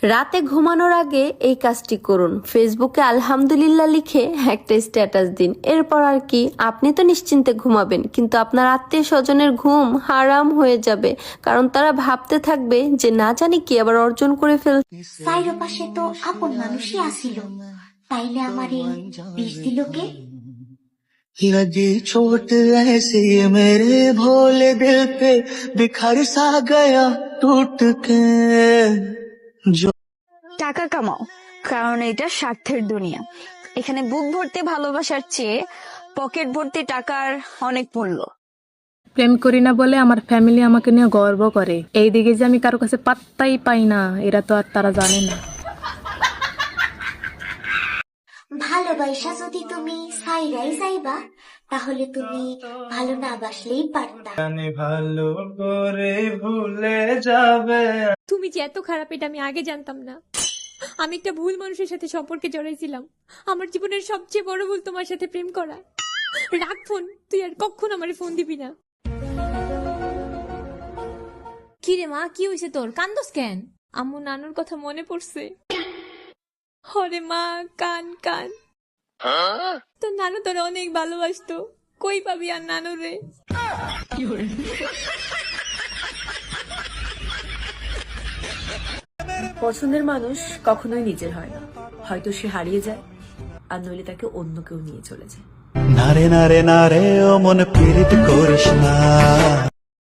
রাতে ঘুমানোর আগে এই কাজটি করুন। ফেসবুকে আলহামদুলিল্লাহ লিখে একটা স্ট্যাটাস দিন। এরপর আর কি, আপনি তো নিশ্চিন্তে ঘুমাবেন, কিন্তু আপনার আত্মীয় স্বজনের ঘুম হারাম হয়ে যাবে, কারণ তারা ভাবতে থাকবে যে না জানি কি আবার অর্জন করে ফেল। সাইরো পাশে তো আপন মানুষই আসিল, তাইলে আমার এই বিষ দিল কে? लगी चोट ऐसी मेरे भोले दिल पे बिखर सा गया टूट के जो টাকা কামাও, কারণ এটা স্বার্থের দুনিয়া। এখানে বুক ভর্তি ভালোবাসার চেয়ে পকেট ভর্তি টাকার অনেক মূল্য। প্রেম করি না বলে আমার ফ্যামিলি আমাকে নিয়ে গর্ব করে। এইদিকে যে আমি কারো কাছে পাত্তাই পাই না, এরা তো আর তারা জানে না। ভালোবাসা যদি তুমি সাইরাই যাইবা, তাহলে তুমি ভালো না বাসলেই পারতা। ভালো করে ভুলে যাবে। তুমি যে এত খারাপ এটা আমি আগে জানতাম না। আমি একটা ভুল মানুষের সাথে সম্পর্কে জড়াইছিলাম। আমার জীবনের সবচেয়ে বড় ভুল তোমার সাথে প্রেম করা। রাখ ফোন, তুই আর কখনো আমারে ফোন দিবি না। কি রে মা, কি হয়েছে তোর? কান্দোস কেন? আম্মু নানুর কথা মনে পড়ছে। হরে মা, কান কান। তোর নানু তোর অনেক ভালোবাসতো, কই পাবি আর নানু রে। পছন্দের মানুষ কখনোই নিজের হয় না, হয়তো সে হারিয়ে যায়, আর নইলে তাকে অন্য কেউ নিয়ে চলে যায়। নারে নারে নারে ও মন পীড়িত করিস না।